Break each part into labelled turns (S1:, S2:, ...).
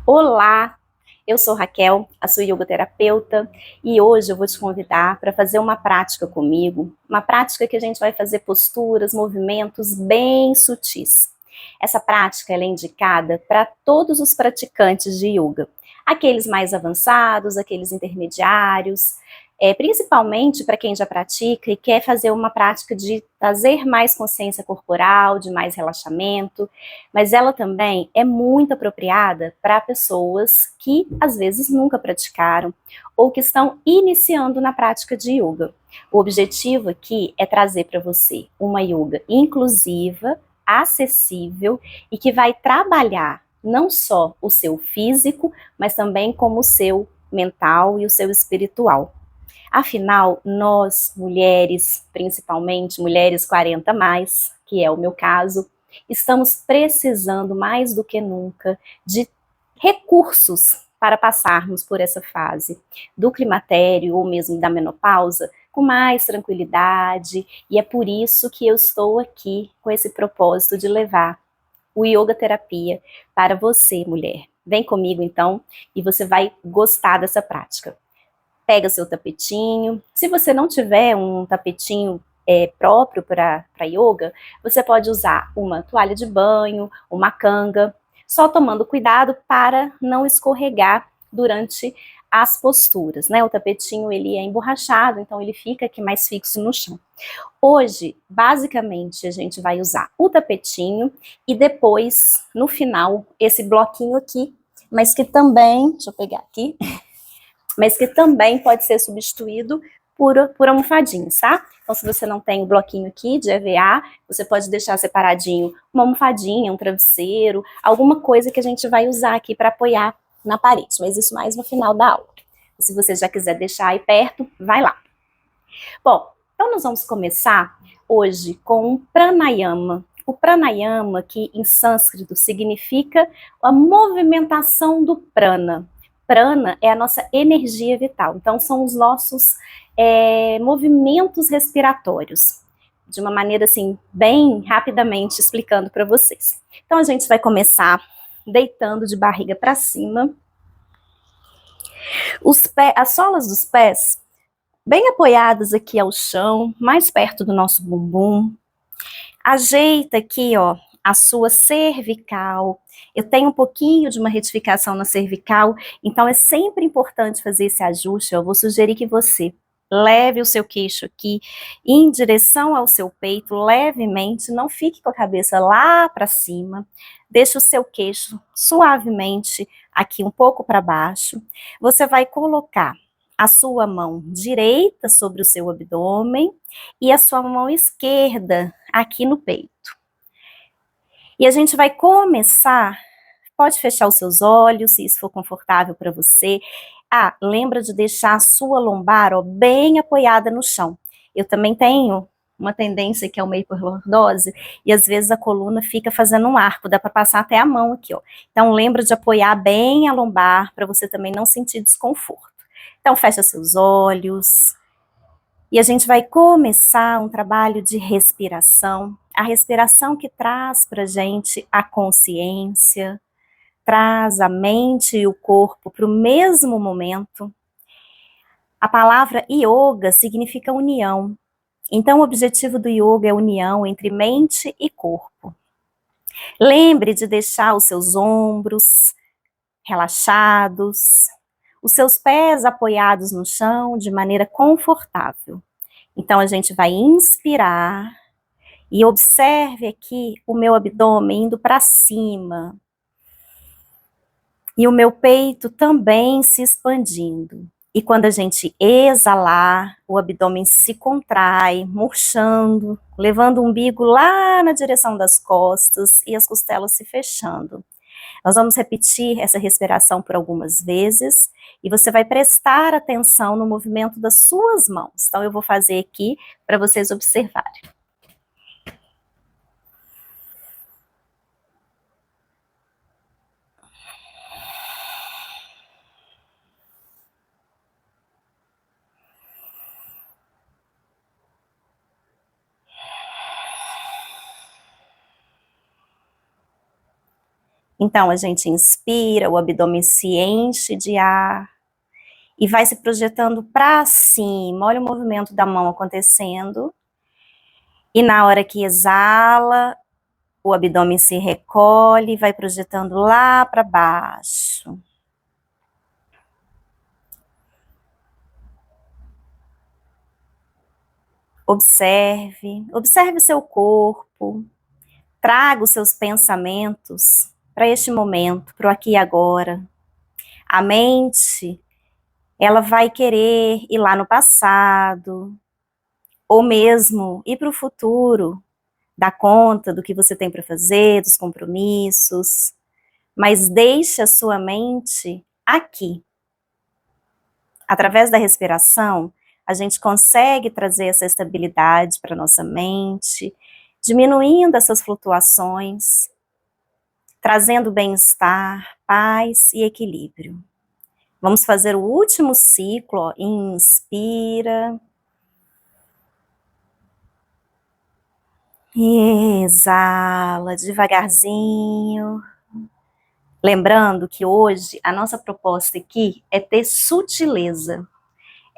S1: Olá, eu sou Raquel, a sua yogoterapeuta, e hoje eu vou te convidar para fazer uma prática comigo, uma prática que a gente vai fazer posturas, movimentos bem sutis. Essa prática ela é indicada para todos os praticantes de yoga, aqueles mais avançados, aqueles intermediários, principalmente para quem já pratica e quer fazer uma prática de trazer mais consciência corporal, de mais relaxamento, mas ela também é muito apropriada para pessoas que às vezes nunca praticaram ou que estão iniciando na prática de yoga. O objetivo aqui é trazer para você uma yoga inclusiva, acessível e que vai trabalhar não só o seu físico, mas também como o seu mental e o seu espiritual. Afinal, nós, mulheres, principalmente mulheres 40 mais, que é o meu caso, estamos precisando mais do que nunca de recursos para passarmos por essa fase do climatério ou mesmo da menopausa com mais tranquilidade, e é por isso que eu estou aqui com esse propósito de levar o yoga terapia para você, mulher. Vem comigo então e você vai gostar dessa prática. Pega seu tapetinho. Se você não tiver um tapetinho próprio para yoga, você pode usar uma toalha de banho, uma canga, só tomando cuidado para não escorregar durante as posturas, né? O tapetinho ele é emborrachado, então ele fica aqui mais fixo no chão. Hoje, basicamente, a gente vai usar o tapetinho e depois, no final, esse bloquinho aqui, mas que também, deixa eu pegar aqui, mas que também pode ser substituído por almofadinhas, tá? Então, se você não tem o bloquinho aqui de EVA, você pode deixar separadinho uma almofadinha, um travesseiro, alguma coisa que a gente vai usar aqui para apoiar na parede, mas isso mais no final da aula. Se você já quiser deixar aí perto, vai lá. Bom, então nós vamos começar hoje com um pranayama. O pranayama, que em sânscrito significa a movimentação do prana. Prana é a nossa energia vital, então são os nossos movimentos respiratórios, de uma maneira assim, bem rapidamente explicando para vocês. Então a gente vai começar deitando de barriga para cima, as solas dos pés bem apoiadas aqui ao chão, mais perto do nosso bumbum. Ajeita aqui, ó, a sua cervical. Eu tenho um pouquinho de uma retificação na cervical, então é sempre importante fazer esse ajuste. Eu vou sugerir que você leve o seu queixo aqui em direção ao seu peito, levemente, não fique com a cabeça lá para cima. Deixe o seu queixo suavemente aqui um pouco para baixo. Você vai colocar a sua mão direita sobre o seu abdômen e a sua mão esquerda aqui no peito. E a gente vai começar, pode fechar os seus olhos, se isso for confortável para você. Ah, lembra de deixar a sua lombar, ó, bem apoiada no chão. Eu também tenho uma tendência que é uma hiperlordose, e às vezes a coluna fica fazendo um arco, dá para passar até a mão aqui, ó. Então lembra de apoiar bem a lombar, para você também não sentir desconforto. Então fecha seus olhos, e a gente vai começar um trabalho de respiração, a respiração que traz para a gente a consciência, traz a mente e o corpo para o mesmo momento. A palavra yoga significa união, então o objetivo do yoga é a união entre mente e corpo. Lembre de deixar os seus ombros relaxados, os seus pés apoiados no chão de maneira confortável. Então a gente vai inspirar e observe aqui o meu abdômen indo para cima e o meu peito também se expandindo. E quando a gente exalar, o abdômen se contrai, murchando, levando o umbigo lá na direção das costas e as costelas se fechando. Nós vamos repetir essa respiração por algumas vezes e você vai prestar atenção no movimento das suas mãos. Então eu vou fazer aqui para vocês observarem. Então, a gente inspira, o abdômen se enche de ar e vai se projetando para cima. Olha o movimento da mão acontecendo. E na hora que exala, o abdômen se recolhe e vai projetando lá para baixo. Observe seu corpo, traga os seus pensamentos para este momento, para o aqui e agora. A mente, ela vai querer ir lá no passado, ou mesmo ir para o futuro, dar conta do que você tem para fazer, dos compromissos, mas deixe a sua mente aqui. Através da respiração, a gente consegue trazer essa estabilidade para nossa mente, diminuindo essas flutuações, trazendo bem-estar, paz e equilíbrio. Vamos fazer o último ciclo, ó. Inspira. Exala devagarzinho. Lembrando que hoje a nossa proposta aqui é ter sutileza,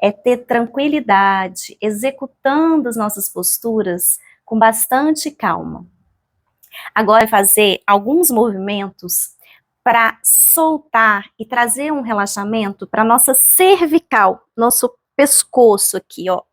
S1: é ter tranquilidade, executando as nossas posturas com bastante calma. Agora, fazer alguns movimentos para soltar e trazer um relaxamento para nossa cervical, nosso pescoço aqui, ó.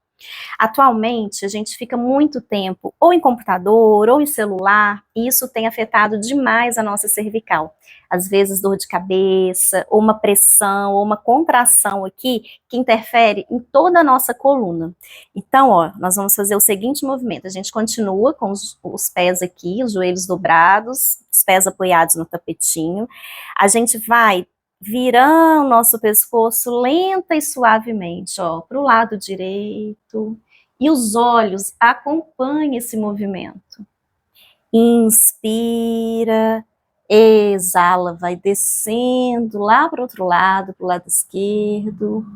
S1: Atualmente, a gente fica muito tempo ou em computador ou em celular, e isso tem afetado demais a nossa cervical. Às vezes, dor de cabeça, ou uma pressão, ou uma contração aqui, que interfere em toda a nossa coluna. Então, ó, nós vamos fazer o seguinte movimento. A gente continua com os pés aqui, os joelhos dobrados, os pés apoiados no tapetinho. A gente vai virando nosso pescoço lenta e suavemente, ó, para o lado direito. E os olhos acompanhem esse movimento. Inspira, exala, vai descendo lá para o outro lado, para o lado esquerdo.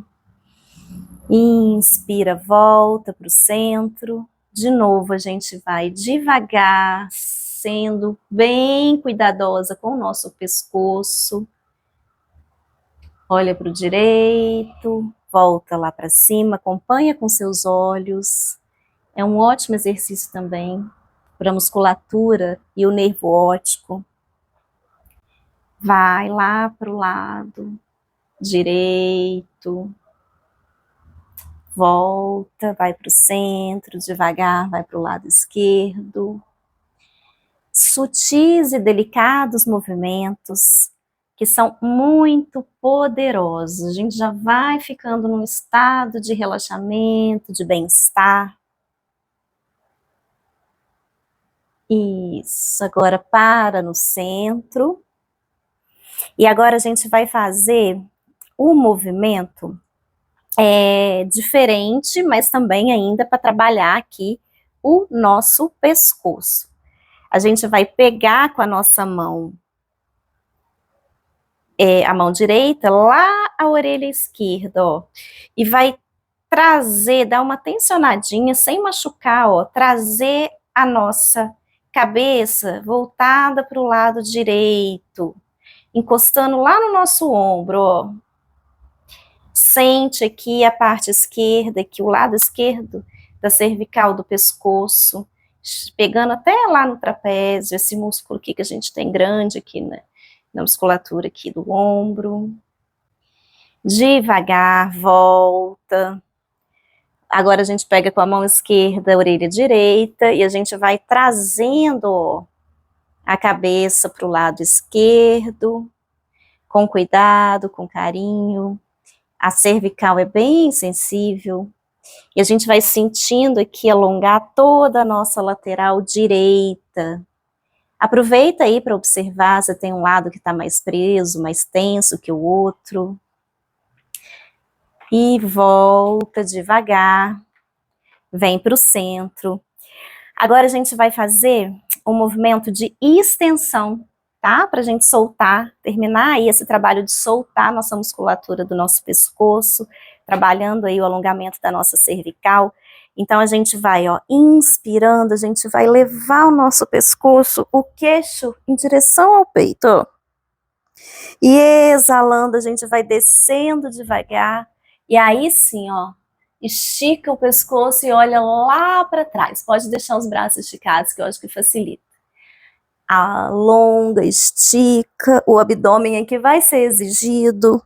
S1: Inspira, volta para o centro. De novo, a gente vai devagar, sendo bem cuidadosa com o nosso pescoço. Olha para o direito, volta lá para cima, acompanha com seus olhos. É um ótimo exercício também para a musculatura e o nervo óptico. Vai lá para o lado direito, volta, vai para o centro, devagar, vai para o lado esquerdo. Sutis e delicados movimentos que são muito poderosos. A gente já vai ficando num estado de relaxamento, de bem-estar. Isso, agora para no centro. E agora a gente vai fazer um movimento diferente, mas também ainda para trabalhar aqui o nosso pescoço. A gente vai pegar com a nossa mão, a mão direita, lá a orelha esquerda, ó, e vai trazer, dar uma tensionadinha, sem machucar, ó, trazer a nossa cabeça voltada para o lado direito, encostando lá no nosso ombro, ó. Sente aqui a parte esquerda, aqui o lado esquerdo da cervical do pescoço, pegando até lá no trapézio, esse músculo aqui que a gente tem grande aqui, né, na musculatura aqui do ombro. Devagar, volta. Agora a gente pega com a mão esquerda a orelha direita e a gente vai trazendo, ó, a cabeça para o lado esquerdo, com cuidado, com carinho. A cervical é bem sensível e a gente vai sentindo aqui alongar toda a nossa lateral direita. Aproveita aí para observar se tem um lado que está mais preso, mais tenso que o outro. E volta devagar, vem para o centro. Agora a gente vai fazer um movimento de extensão, tá? Para a gente soltar, terminar aí esse trabalho de soltar a nossa musculatura do nosso pescoço, trabalhando aí o alongamento da nossa cervical. Então a gente vai, ó, inspirando, a gente vai levar o nosso pescoço, o queixo em direção ao peito, ó. E exalando, a gente vai descendo devagar. E aí sim, ó, estica o pescoço e olha lá para trás. Pode deixar os braços esticados, que eu acho que facilita. Alonga, estica, o abdômen aqui vai ser exigido.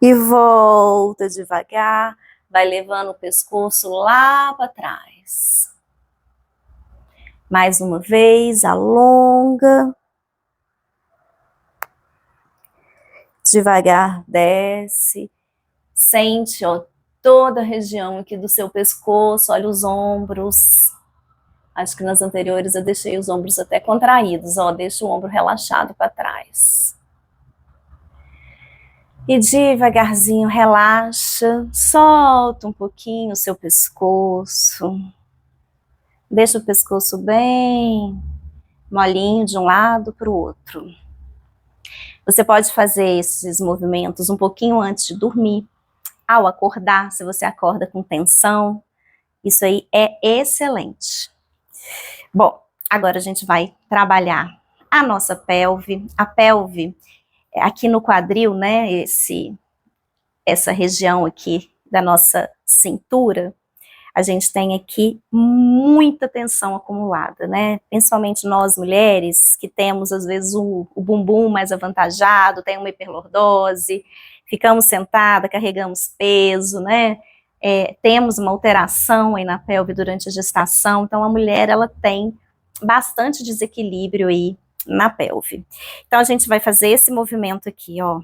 S1: E volta devagar, vai levando o pescoço lá para trás. Mais uma vez, alonga. Devagar, desce. Sente, ó, toda a região aqui do seu pescoço, olha os ombros. Acho que nas anteriores eu deixei os ombros até contraídos, ó, deixa o ombro relaxado para trás. E devagarzinho relaxa, solta um pouquinho o seu pescoço. Deixa o pescoço bem molinho de um lado para o outro. Você pode fazer esses movimentos um pouquinho antes de dormir. Ao acordar, se você acorda com tensão, isso aí é excelente. Bom, agora a gente vai trabalhar a nossa pelve. A pelve, aqui no quadril, né, essa região aqui da nossa cintura, a gente tem aqui muita tensão acumulada, né? Principalmente nós mulheres, que temos às vezes o bumbum mais avantajado, tem uma hiperlordose, ficamos sentada, carregamos peso, né? Temos uma alteração aí na pelve durante a gestação, então a mulher ela tem bastante desequilíbrio aí na pelve. Então a gente vai fazer esse movimento aqui, ó.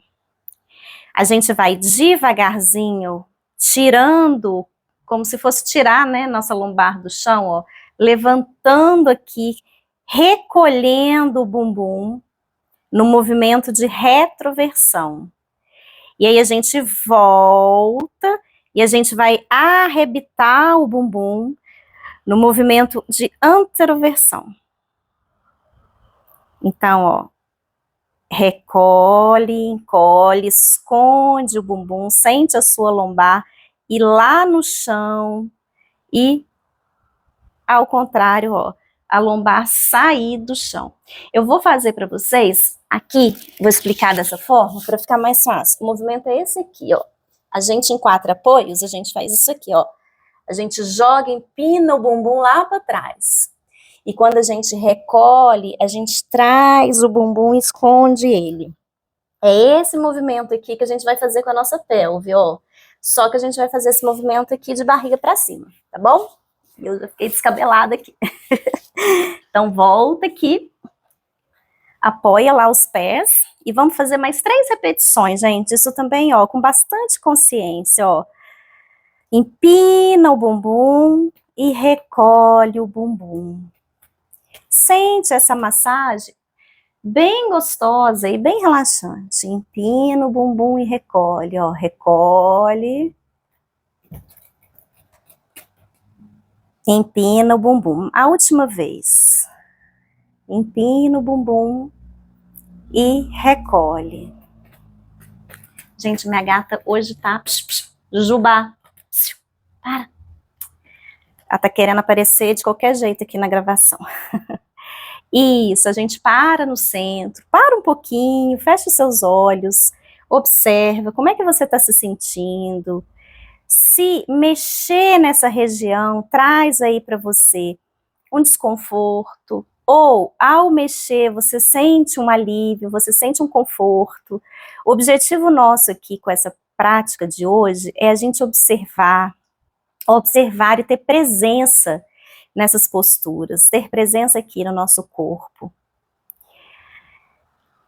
S1: A gente vai devagarzinho tirando, como se fosse tirar, né, nossa lombar do chão, ó, levantando aqui, recolhendo o bumbum no movimento de retroversão. E aí a gente volta e a gente vai arrebitar o bumbum no movimento de anteroversão. Então, ó, recolhe, encolhe, esconde o bumbum, sente a sua lombar e lá no chão e ao contrário, ó, a lombar sair do chão. Eu vou fazer para vocês aqui, vou explicar dessa forma para ficar mais fácil. O movimento é esse aqui, ó. A gente em 4 apoios, a gente faz isso aqui, ó. A gente joga, empina o bumbum lá para trás. E quando a gente recolhe, a gente traz o bumbum e esconde ele. É esse movimento aqui que a gente vai fazer com a nossa pelve, ó. Só que a gente vai fazer esse movimento aqui de barriga para cima, tá bom? Eu já fiquei descabelada aqui. Então, volta aqui. Apoia lá os pés. E vamos fazer mais 3 repetições, gente. Isso também, ó, com bastante consciência, ó. Empina o bumbum e recolhe o bumbum. Sente essa massagem bem gostosa e bem relaxante. Empina o bumbum e recolhe, ó. Recolhe. Empina o bumbum. A última vez. Empina o bumbum e recolhe. Gente, minha gata hoje tá... Juba. Para. Ela tá querendo aparecer de qualquer jeito aqui na gravação. Isso, a gente para no centro, para um pouquinho, fecha os seus olhos, observa como é que você está se sentindo. Se mexer nessa região traz aí para você um desconforto, ou ao mexer você sente um alívio, você sente um conforto. O objetivo nosso aqui com essa prática de hoje é a gente observar e ter presença nessas posturas, ter presença aqui no nosso corpo.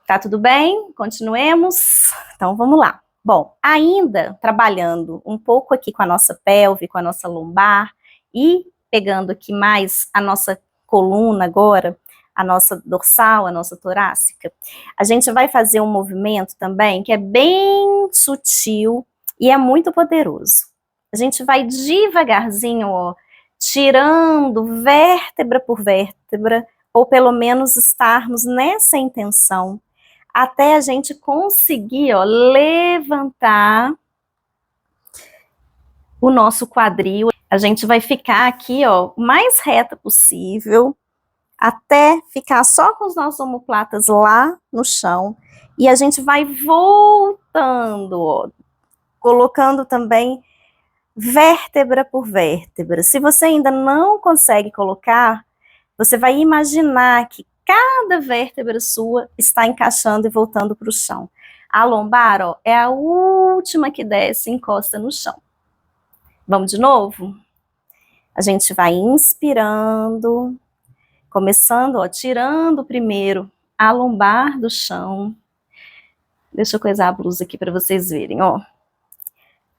S1: Tá tudo bem? Continuemos? Então vamos lá. Bom, ainda trabalhando um pouco aqui com a nossa pelve, com a nossa lombar e pegando aqui mais a nossa coluna agora, a nossa dorsal, a nossa torácica, a gente vai fazer um movimento também que é bem sutil e é muito poderoso. A gente vai devagarzinho, ó, tirando vértebra por vértebra, ou pelo menos estarmos nessa intenção, até a gente conseguir, ó, levantar o nosso quadril. A gente vai ficar aqui, ó, o mais reta possível, até ficar só com os nossos omoplatas lá no chão. E a gente vai voltando, ó, colocando também vértebra por vértebra. Se você ainda não consegue colocar, você vai imaginar que cada vértebra sua está encaixando e voltando para o chão. A lombar, ó, é a última que desce e encosta no chão. Vamos de novo? A gente vai inspirando, começando, ó, tirando primeiro a lombar do chão. Deixa eu coisar a blusa aqui para vocês verem, ó.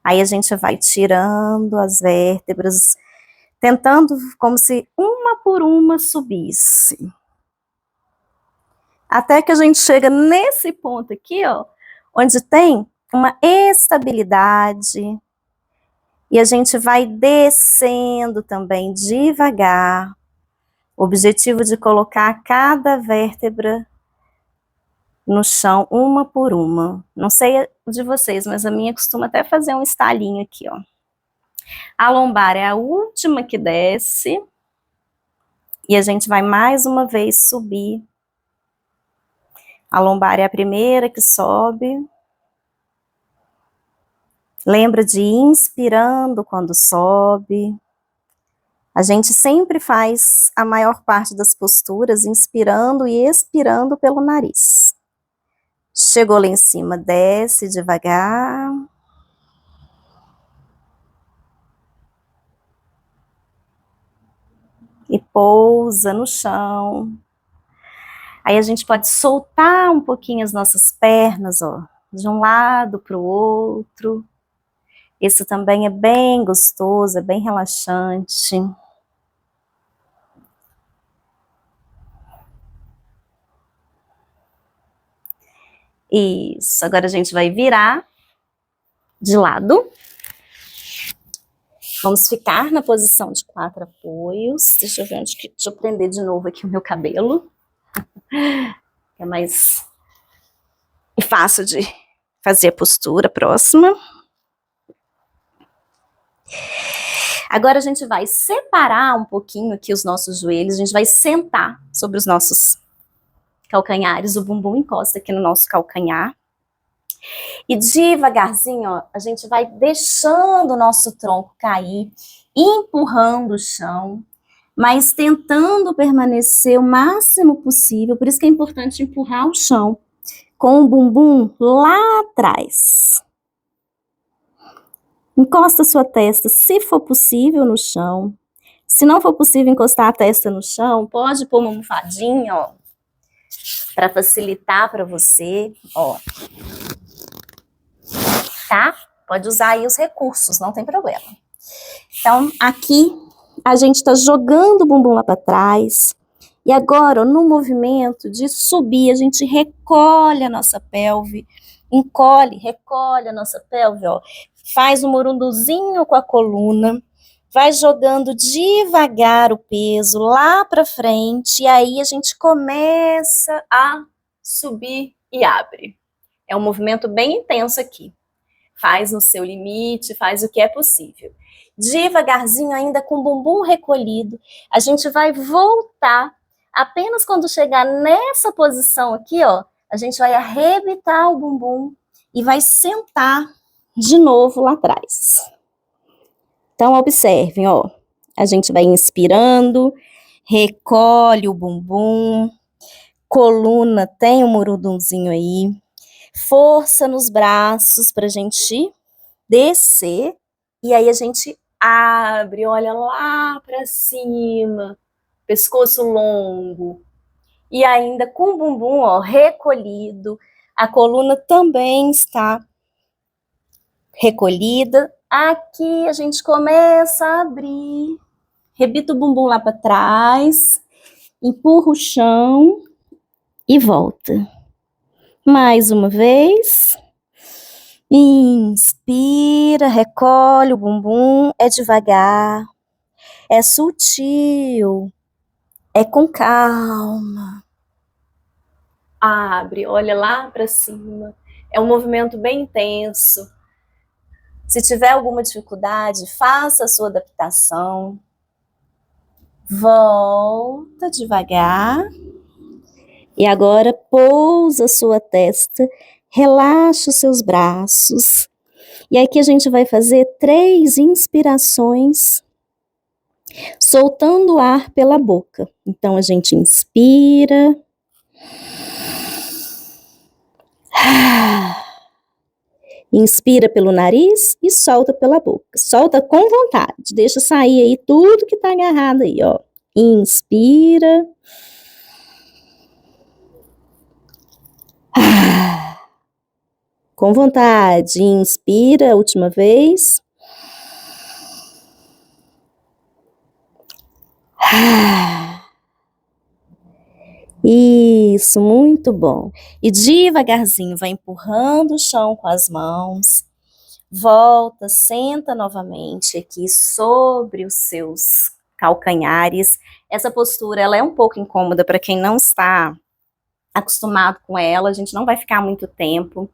S1: Aí a gente vai tirando as vértebras, tentando como se uma por uma subisse. Até que a gente chega nesse ponto aqui, ó, onde tem uma estabilidade. E a gente vai descendo também devagar. O objetivo de colocar cada vértebra no chão, uma por uma. Não sei de vocês, mas a minha costuma até fazer um estalinho aqui, ó. A lombar é a última que desce. E a gente vai mais uma vez subir. A lombar é a primeira que sobe. Lembra de ir inspirando quando sobe. A gente sempre faz a maior parte das posturas inspirando e expirando pelo nariz. Chegou lá em cima, desce devagar. E pousa no chão. Aí a gente pode soltar um pouquinho as nossas pernas, ó, de um lado para o outro. Isso também é bem gostoso, é bem relaxante. Isso, agora a gente vai virar de lado. Vamos ficar na posição de 4 apoios. Deixa eu ver onde que... Deixa eu prender de novo aqui o meu cabelo. É mais fácil de fazer a postura próxima. Agora a gente vai separar um pouquinho aqui os nossos joelhos. A gente vai sentar sobre os nossos calcanhares. O bumbum encosta aqui no nosso calcanhar. E devagarzinho, ó, a gente vai deixando o nosso tronco cair, empurrando o chão, mas tentando permanecer o máximo possível. Por isso que é importante empurrar o chão, com o bumbum lá atrás. Encosta a sua testa, se for possível, no chão. Se não for possível encostar a testa no chão, pode pôr uma almofadinha, ó, para facilitar para você, ó. Tá? Pode usar aí os recursos, não tem problema. Então, aqui a gente tá jogando o bumbum lá para trás. E agora, ó, no movimento de subir, a gente recolhe a nossa pelve, encolhe, recolhe a nossa pelve, ó. Faz um morunduzinho com a coluna, vai jogando devagar o peso lá para frente, e aí a gente começa a subir e abre. É um movimento bem intenso aqui. Faz no seu limite, faz o que é possível. Devagarzinho, ainda com o bumbum recolhido, a gente vai voltar. Apenas quando chegar nessa posição aqui, ó, a gente vai arrebitar o bumbum e vai sentar de novo lá atrás. Então, observem, ó, a gente vai inspirando, recolhe o bumbum, coluna tem um morundunzinho aí, força nos braços pra gente descer, e aí a gente abre, olha lá pra cima, pescoço longo, e ainda com o bumbum, ó, recolhido, a coluna também está recolhida. Aqui a gente começa a abrir, rebita o bumbum lá para trás, empurra o chão e volta. Mais uma vez. Inspira, recolhe o bumbum, é devagar, é sutil, é com calma. Abre, olha lá para cima. É um movimento bem intenso. Se tiver alguma dificuldade, faça a sua adaptação. Volta devagar. E agora pousa a sua testa, relaxa os seus braços. E aqui a gente vai fazer 3 inspirações, soltando o ar pela boca. Então a gente inspira. Inspira pelo nariz e solta pela boca. Solta com vontade. Deixa sair aí tudo que tá agarrado aí, ó. Inspira. Com vontade. Inspira a última vez. Isso, muito bom. E devagarzinho, vai empurrando o chão com as mãos. Volta, senta novamente aqui sobre os seus calcanhares. Essa postura, ela é um pouco incômoda para quem não está acostumado com ela, a gente não vai ficar muito tempo.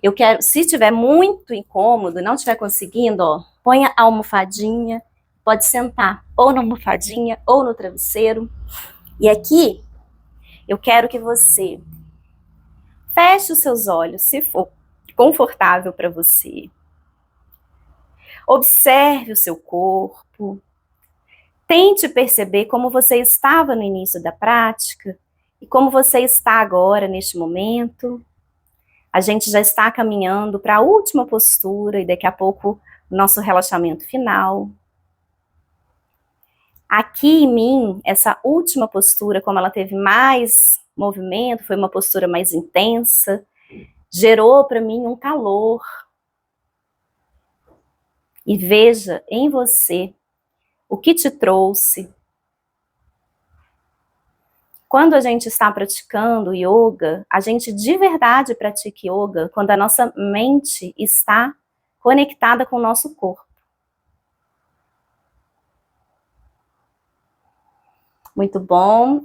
S1: Eu quero, se tiver muito incômodo, não estiver conseguindo, ó, põe a almofadinha, pode sentar ou na almofadinha ou no travesseiro. E aqui, eu quero que você feche os seus olhos, se for confortável para você. Observe o seu corpo. Tente perceber como você estava no início da prática e como você está agora, neste momento. A gente já está caminhando para a última postura e daqui a pouco o nosso relaxamento final. Aqui em mim, essa última postura, como ela teve mais movimento, foi uma postura mais intensa, gerou para mim um calor. E veja em você o que te trouxe. Quando a gente está praticando yoga, a gente de verdade pratica yoga quando a nossa mente está conectada com o nosso corpo. Muito bom.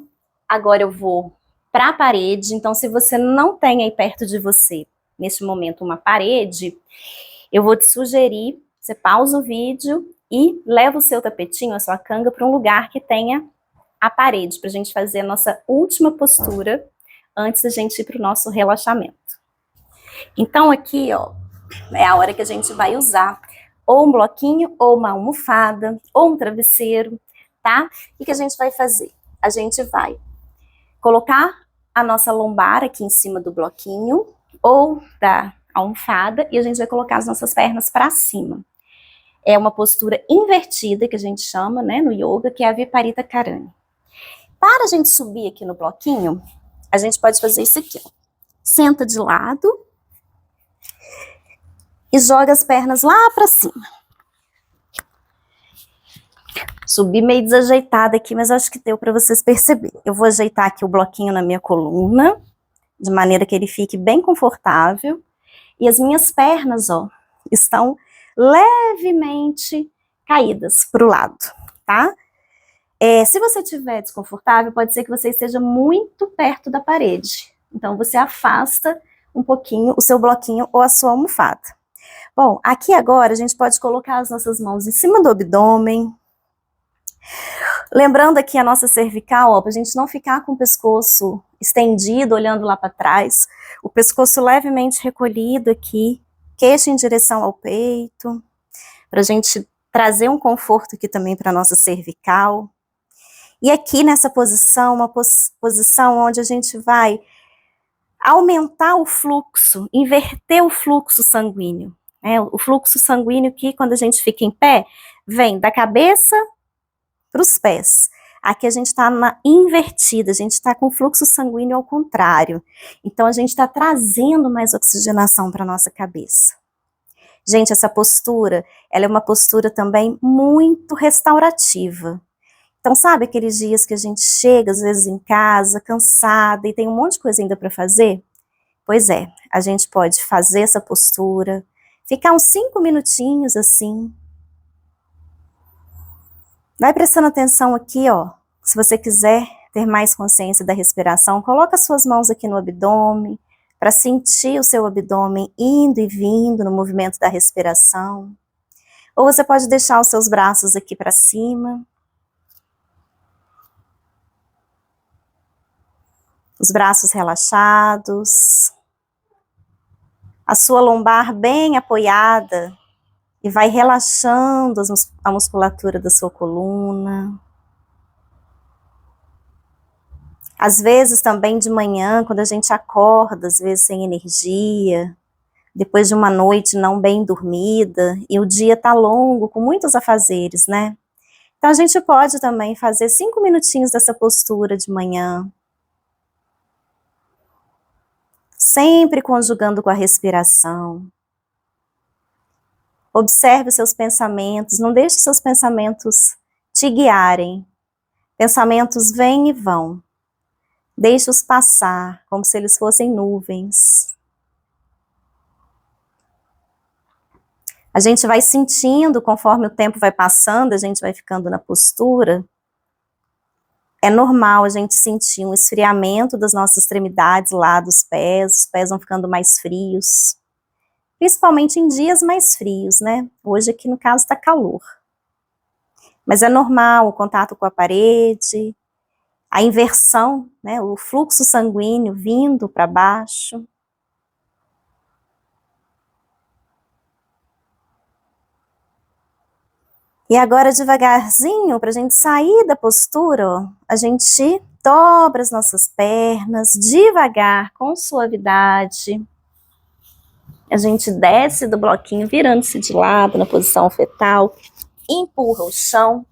S1: Agora eu vou para a parede. Então, se você não tem aí perto de você, neste momento, uma parede, eu vou te sugerir, você pausa o vídeo e leva o seu tapetinho, a sua canga, para um lugar que tenha a parede, para a gente fazer a nossa última postura antes da gente ir para o nosso relaxamento. Então aqui, ó, é a hora que a gente vai usar ou um bloquinho, ou uma almofada, ou um travesseiro, tá? O que a gente vai fazer? A gente vai colocar a nossa lombar aqui em cima do bloquinho, ou da almofada, e a gente vai colocar as nossas pernas para cima. É uma postura invertida, que a gente chama, né, no yoga, que é a Viparita Karani. Para a gente subir aqui no bloquinho, a gente pode fazer isso aqui, ó. Senta de lado e joga as pernas lá para cima. Subi meio desajeitada aqui, mas acho que deu para vocês perceberem. Eu vou ajeitar aqui o bloquinho na minha coluna, de maneira que ele fique bem confortável. E as minhas pernas, ó, estão levemente caídas para o lado, tá? Se você estiver desconfortável, pode ser que você esteja muito perto da parede. Então, você afasta um pouquinho o seu bloquinho ou a sua almofada. Bom, aqui agora a gente pode colocar as nossas mãos em cima do abdômen. Lembrando aqui a nossa cervical, ó, para a gente não ficar com o pescoço estendido, olhando lá para trás. O pescoço levemente recolhido aqui, queixo em direção ao peito, para a gente trazer um conforto aqui também para a nossa cervical. E aqui nessa posição, uma posição onde a gente vai aumentar o fluxo, inverter o fluxo sanguíneo. O fluxo sanguíneo que, quando a gente fica em pé, vem da cabeça para os pés. Aqui a gente está na invertida, a gente está com o fluxo sanguíneo ao contrário. Então a gente está trazendo mais oxigenação para a nossa cabeça. Gente, essa postura, ela é uma postura também muito restaurativa. Então, sabe aqueles dias que a gente chega, às vezes em casa, cansada, e tem um monte de coisa ainda para fazer? Pois é, a gente pode fazer essa postura, ficar uns 5 minutinhos assim. Vai prestando atenção aqui, ó. Se você quiser ter mais consciência da respiração, coloca suas mãos aqui no abdômen, para sentir o seu abdômen indo e vindo no movimento da respiração. Ou você pode deixar os seus braços aqui para cima. os braços relaxados, a sua lombar bem apoiada, e vai relaxando a musculatura da sua coluna. Às vezes também de manhã, quando a gente acorda, às vezes sem energia, depois de uma noite não bem dormida, e o dia tá longo, com muitos afazeres, né? Então a gente pode também fazer 5 minutinhos dessa postura de manhã, sempre conjugando com a respiração. Observe seus pensamentos, não deixe seus pensamentos te guiarem. Pensamentos vêm e vão. Deixe-os passar, como se eles fossem nuvens. A gente vai sentindo, conforme o tempo vai passando, a gente vai ficando na postura. É normal a gente sentir um esfriamento das nossas extremidades lá dos pés, os pés vão ficando mais frios. Principalmente em dias mais frios, né? Hoje aqui no caso está calor. Mas é normal o contato com a parede, a inversão, né? O fluxo sanguíneo vindo para baixo. E agora devagarzinho, para a gente sair da postura, ó, a gente dobra as nossas pernas, devagar, com suavidade. A gente desce do bloquinho, virando-se de lado, na posição fetal, empurra o chão,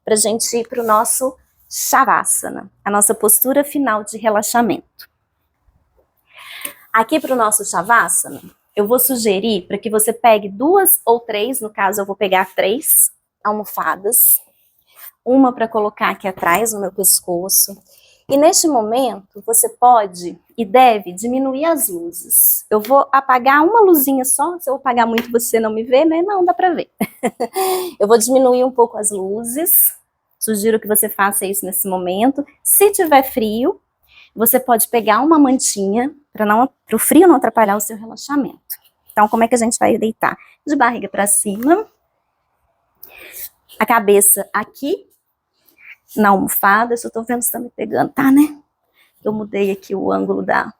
S1: para a gente ir para o nosso Shavasana, a nossa postura final de relaxamento. Aqui para o nosso Shavasana, eu vou sugerir para que você pegue 2 ou 3, no caso eu vou pegar 3 almofadas, uma para colocar aqui atrás no meu pescoço, e neste momento você pode e deve diminuir as luzes. Eu vou apagar uma luzinha só, se eu apagar muito você não me vê, né? Não, dá para ver. Eu vou diminuir um pouco as luzes, sugiro que você faça isso nesse momento. Se tiver frio, você pode pegar uma mantinha para o frio não atrapalhar o seu relaxamento. Então, como é que a gente vai deitar? De barriga para cima, a cabeça aqui, na almofada. Eu tô vendo se tá me pegando, tá, né? Eu mudei aqui o ângulo da...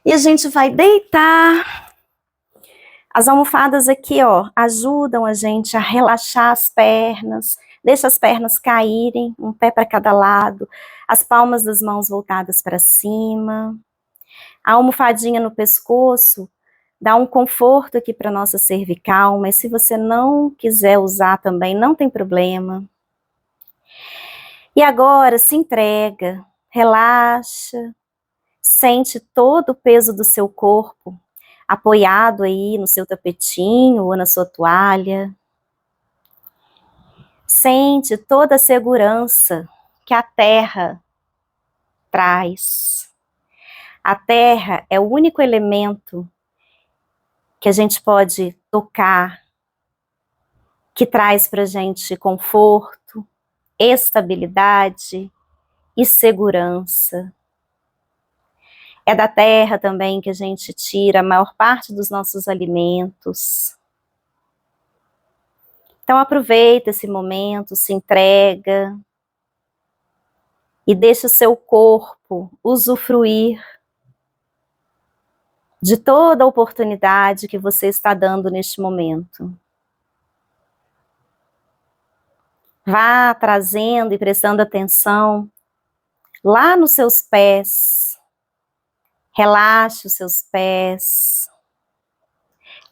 S1: E a gente vai deitar. As almofadas aqui, ó, ajudam a gente a relaxar as pernas, deixa as pernas caírem, um pé para cada lado, as palmas das mãos voltadas para cima. A almofadinha no pescoço dá um conforto aqui para nossa cervical, mas se você não quiser usar também, não tem problema. E agora se entrega, relaxa, sente todo o peso do seu corpo apoiado aí no seu tapetinho ou na sua toalha. Sente toda a segurança que a terra traz. A terra é o único elemento que a gente pode tocar, que traz pra gente conforto, estabilidade e segurança. É da terra também que a gente tira a maior parte dos nossos alimentos. Então aproveita esse momento, se entrega e deixa o seu corpo usufruir de toda a oportunidade que você está dando neste momento. Vá trazendo e prestando atenção lá nos seus pés. Relaxe os seus pés.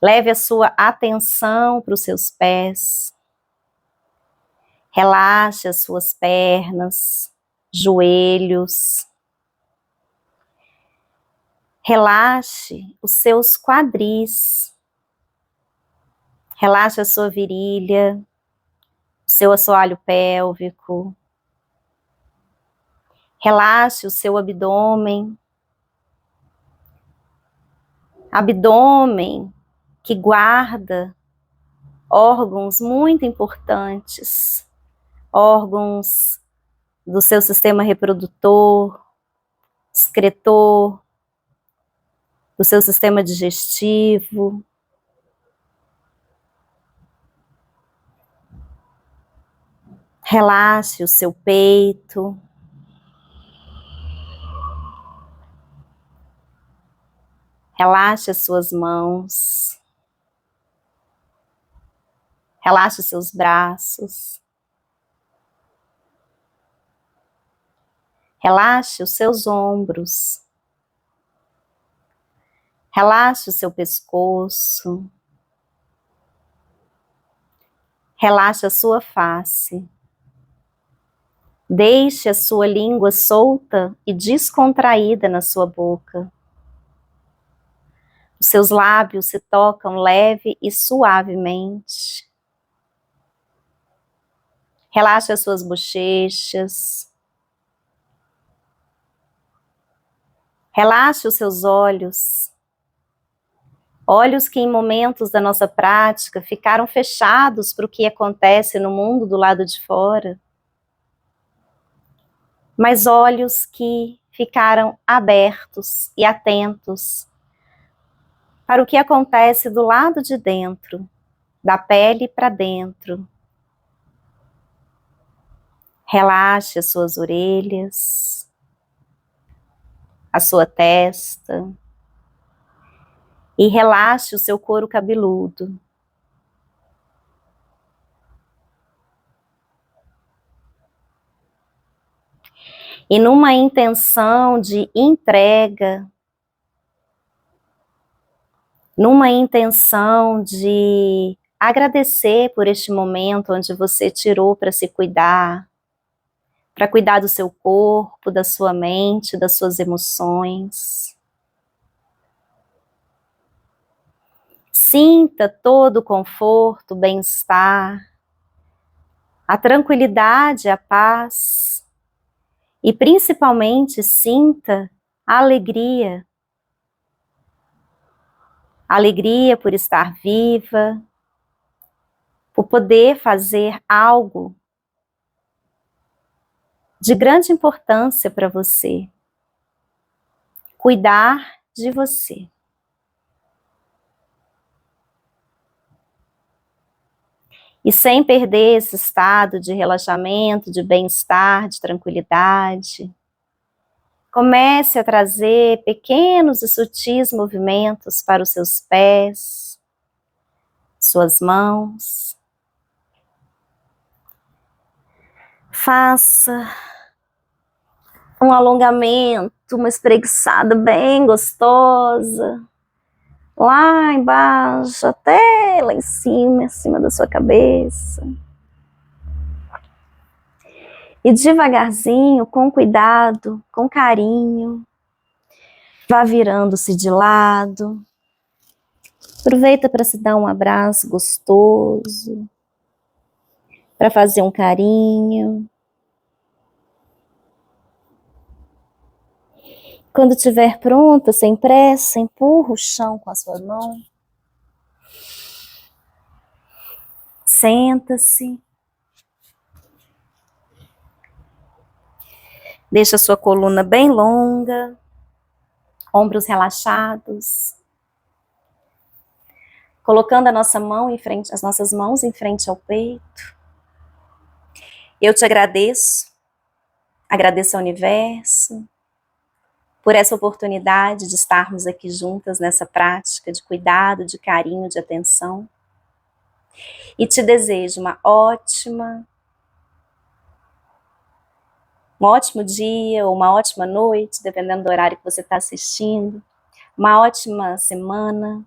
S1: Leve a sua atenção para os seus pés. Relaxe as suas pernas, joelhos. Relaxe os seus quadris. Relaxe a sua virilha, o seu assoalho pélvico. Relaxe o seu abdômen. Abdômen que guarda órgãos muito importantes, órgãos do seu sistema reprodutor, excretor, do seu sistema digestivo. Relaxe o seu peito. Relaxe as suas mãos. Relaxe os seus braços. Relaxe os seus ombros. Relaxe o seu pescoço. Relaxe a sua face. Deixe a sua língua solta e descontraída na sua boca. Os seus lábios se tocam leve e suavemente. Relaxe as suas bochechas. Relaxe os seus olhos. Olhos que em momentos da nossa prática ficaram fechados para o que acontece no mundo do lado de fora. Mas olhos que ficaram abertos e atentos para o que acontece do lado de dentro, da pele para dentro. Relaxe as suas orelhas, a sua testa, e relaxe o seu couro cabeludo. E numa intenção de entrega, numa intenção de agradecer por este momento onde você tirou para se cuidar, para cuidar do seu corpo, da sua mente, das suas emoções. Sinta todo o conforto, o bem-estar, a tranquilidade, a paz. E principalmente sinta a alegria. A alegria por estar viva, por poder fazer algo de grande importância para você. Cuidar de você. E sem perder esse estado de relaxamento, de bem-estar, de tranquilidade, comece a trazer pequenos e sutis movimentos para os seus pés, suas mãos. Faça um alongamento, uma espreguiçada bem gostosa, lá embaixo, até lá em cima da sua cabeça. E devagarzinho, com cuidado, com carinho, vá virando-se de lado. Aproveita para se dar um abraço gostoso, para fazer um carinho. Quando estiver pronta, sem pressa, empurra o chão com a sua mão. Senta-se. Deixa a sua coluna bem longa, ombros relaxados. Colocando a nossa mão em frente, as nossas mãos em frente ao peito. Eu te agradeço ao universo, por essa oportunidade de estarmos aqui juntas nessa prática de cuidado, de carinho, de atenção. E te desejo um ótimo dia ou uma ótima noite, dependendo do horário que você está assistindo. Uma ótima semana.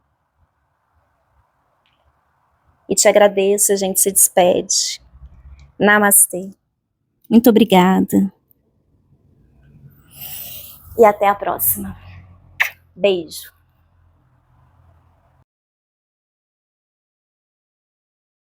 S1: E te agradeço, a gente se despede. Namastê. Muito obrigada. E até a próxima. Beijo.